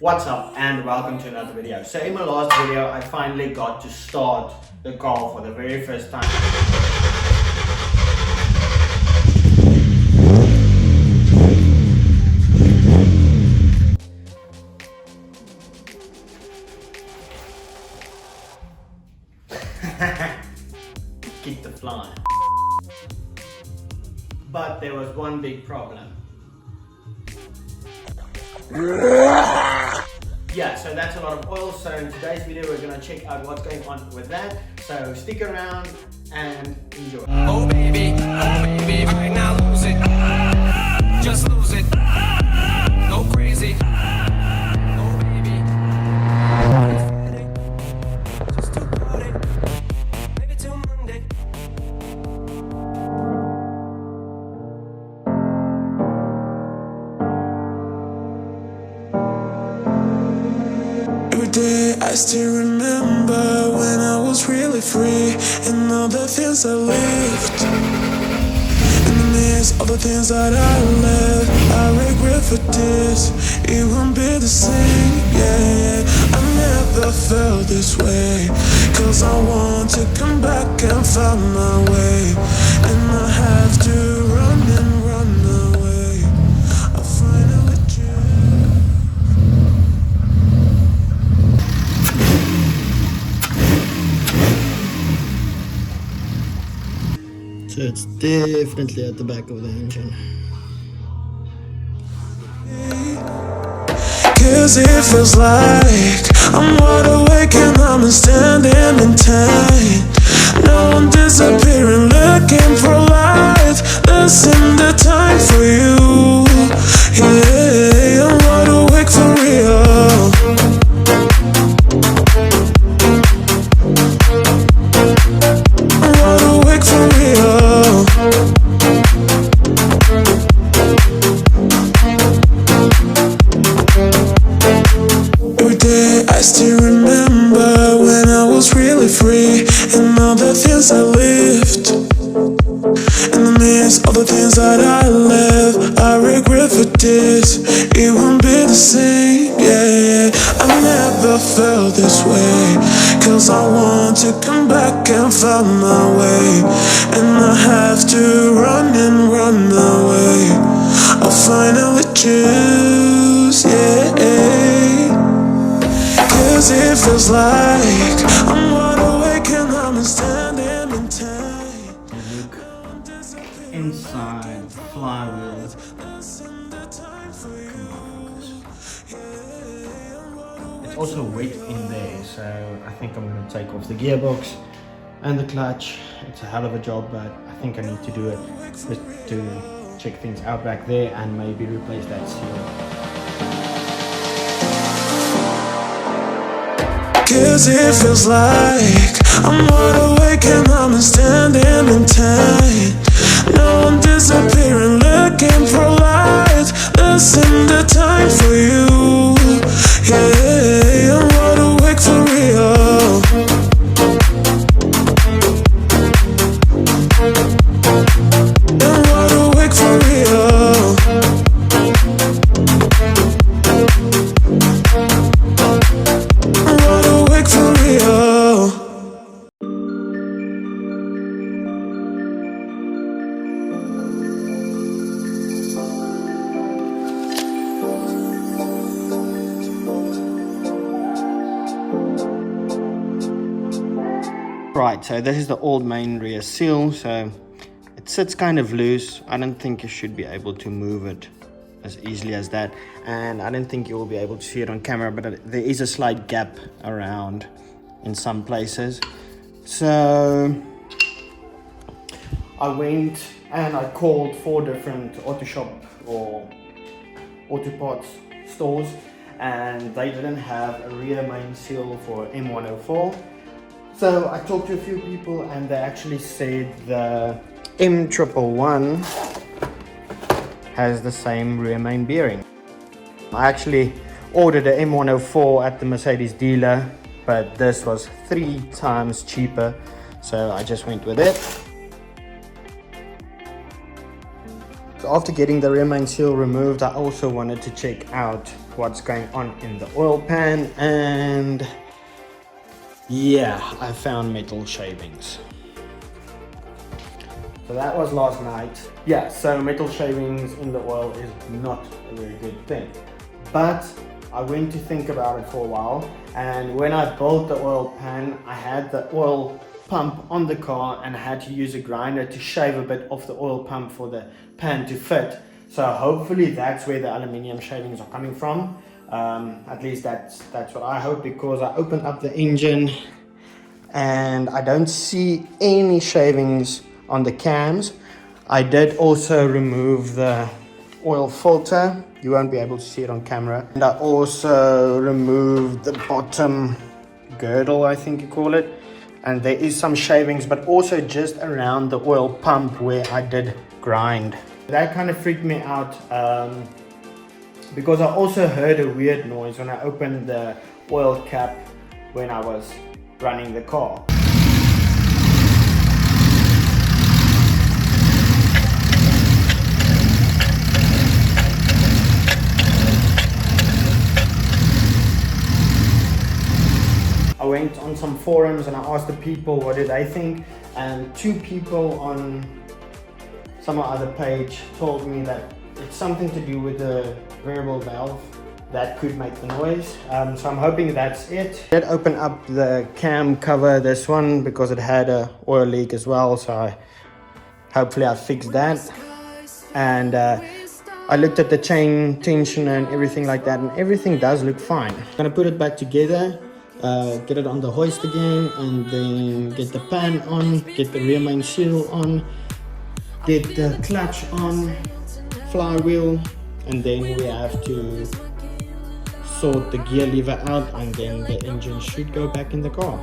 What's up and welcome to another video. So in my last video I finally got to start the car for the very first time. Keep the flying. But there was one big problem. Yeah, so that's a lot of oil. So in today's video we're gonna check out what's going on with that. So stick around and enjoy. Oh baby, right now lose it. Just lose it. Go crazy. Oh baby. Just to party. Maybe till Monday. Every day I still remember when I was really free and all the things I lived. In the midst of the things that I left, I regret for this. It won't be the same, yeah. I never felt this way, cause I want to come back and find my way. And I have to run and run away. I finally choose. So it's definitely at the back of the engine. Cause it feels like I'm wide awake and I'm standing in time. Now I'm disappearing, looking for light. This ain't the time for you. Yeah, I'm wide awake for real. I'm wide awake for real. Every day I still remember when I was really free and all the things I lived. In the midst of the things that I left, I regret for this. It won't be the same, yeah. I never felt this way, cause I want to come back and find my way. And I have to run and run away. I'll finally choose, yeah. Cause it feels like I'm wide awake and I'm standing in time. Inside flywheel. It's also wet in there, so I think I'm going to take off the gearbox and the clutch. It's a hell of a job, but I think I need to do it just to check things out back there and maybe replace that seal. Cause it feels like I'm wide awake and I'm standing in time. Now I'm disappearing, looking for light. This ain't the time for you. Yeah, I'm wide awake for real. I'm wide awake for real. I'm wide awake for real. Right, so this is the old main rear seal, so it sits kind of loose. I don't think you should be able to move it as easily as that, and I don't think you will be able to see it on camera, but there is a slight gap around in some places. So I went and I called 4 different auto shop or auto parts stores, and they didn't have a rear main seal for M104. So I talked to a few people and they actually said the M111 has the same rear main bearing. I actually ordered a M104 at the Mercedes dealer, but this was 3 times cheaper, so I just went with it. So after getting the rear main seal removed, I also wanted to check out what's going on in the oil pan, and yeah, I found metal shavings. So that was last night. Yeah, so metal shavings in the oil is not a very good thing. But I went to think about it for a while, and when I built the oil pan, I had the oil pump on the car and I had to use a grinder to shave a bit off the oil pump for the pan to fit. So hopefully that's where the aluminium shavings are coming from. At least that's what I hope, because I opened up the engine and I don't see any shavings on the cams. I did also remove the oil filter. You won't be able to see it on camera. And I also removed the bottom girdle, I think you call it. And there is some shavings, but also just around the oil pump where I did grind. That kind of freaked me out because I also heard a weird noise when I opened the oil cap when I was running the car. I went on some forums and I asked the people what did they think, and 2 people on some other page told me that it's something to do with the variable valve that could make the noise. So I'm hoping that's it. I did open up the cam cover, this one, because it had a oil leak as well, so hopefully I fixed that. And I looked at the chain tension and everything like that, and everything does look fine. I'm gonna put it back together, get it on the hoist again, and then get the pan on, get the rear main seal on, get the clutch on, flywheel, and then we have to sort the gear lever out, and then the engine should go back in the car.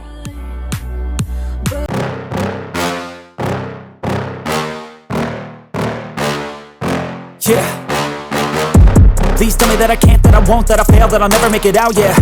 Yeah. Please tell me that I can't, that I won't, that I fail, that I'll never make it out, yeah.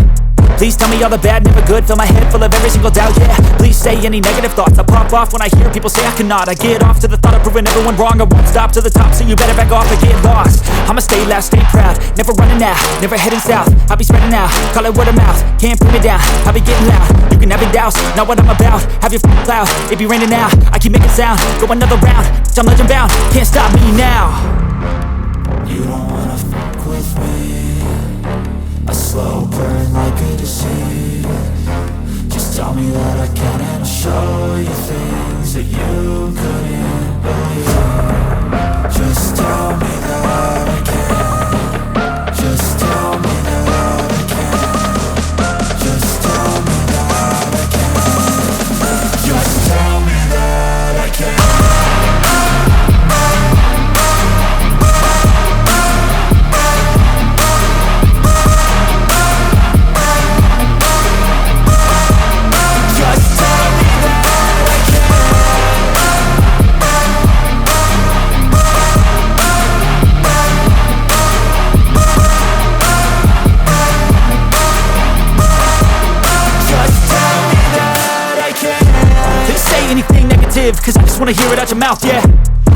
Please tell me all the bad, never good, fill my head full of every single doubt, yeah. Please say any negative thoughts, I pop off when I hear people say I cannot. I get off to the thought of proving everyone wrong, I won't stop to the top, so you better back off and get lost. I'ma stay loud, stay proud, never running out, never heading south. I'll be spreading out, call it word of mouth, can't put me down, I'll be getting loud. You can have your doubts, not what I'm about, have your f***ing cloud, it be raining now. I keep making sound, go another round, I'm legend bound, can't stop me now. You don't wanna fuck with me. A slow burn like a disease. Just tell me that I can and I'll show you things that you couldn't believe. Just tell me that I can. Just tell me that I can. Just tell me that I can. Just tell me that I can. Cause I just wanna hear it out your mouth, yeah.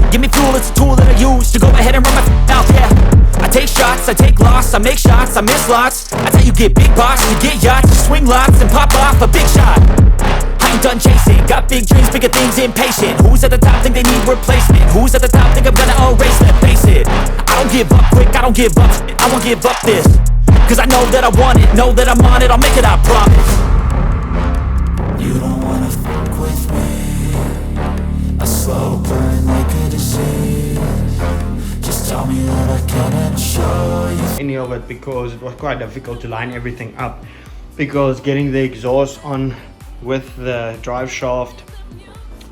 Give me fuel, it's a tool that I use to go ahead and run my mouth, yeah. I take shots, I take loss, I make shots, I miss lots. That's how you get big box, you get yachts, you swing lots and pop off a big shot. I ain't done chasing, got big dreams, bigger things, impatient. Who's at the top think they need replacement? Who's at the top think I'm gonna erase them? Face it, I don't give up quick, I don't give up shit, I won't give up this. Cause I know that I want it, know that I'm on it, I'll make it, I promise. You don't wanna fuck with me. A slow burn like a disease. Just tell me that I can and I'll show you. Any of it, because it was quite difficult to line everything up, because getting the exhaust on with the drive shaft,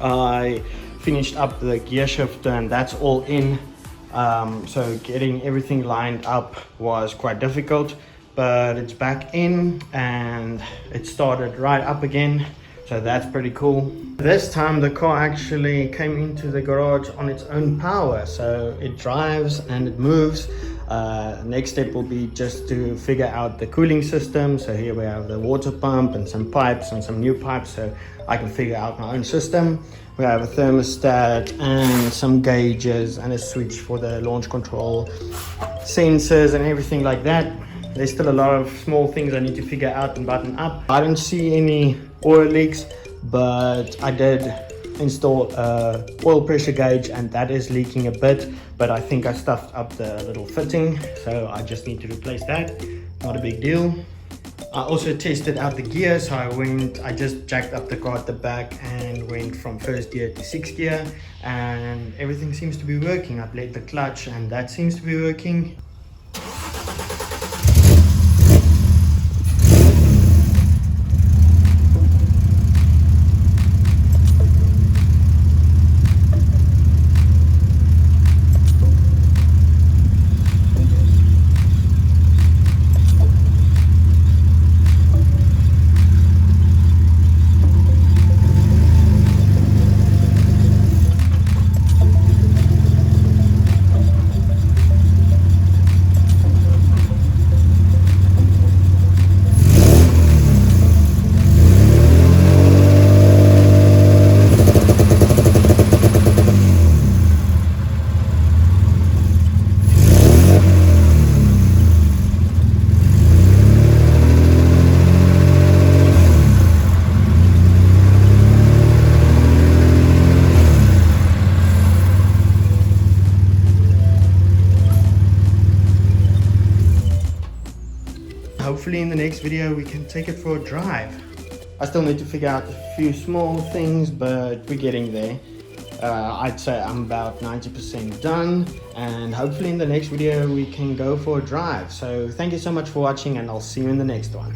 I finished up the gear shifter and that's all in, so getting everything lined up was quite difficult, but it's back in and it started right up again, so that's pretty cool. This time the car actually came into the garage on its own power, so it drives and it moves. Next step will be just to figure out the cooling system. So here we have the water pump and some pipes and some new pipes, so I can figure out my own system. We have a thermostat and some gauges and a switch for the launch control, sensors and everything like that. There's still a lot of small things I need to figure out and button up. I don't see any oil leaks, but I did install a oil pressure gauge and that is leaking a bit, but I think I stuffed up the little fitting, so I just need to replace that. Not a big deal. I also tested out the gear, so I just jacked up the car at the back and went from first gear to sixth gear, and everything seems to be working. I played the clutch and that seems to be working. Hopefully in the next video we can take it for a drive. I still need to figure out a few small things, but we're getting there. I'd say I'm about 90% done, and hopefully in the next video we can go for a drive. So thank you so much for watching, and I'll see you in the next one.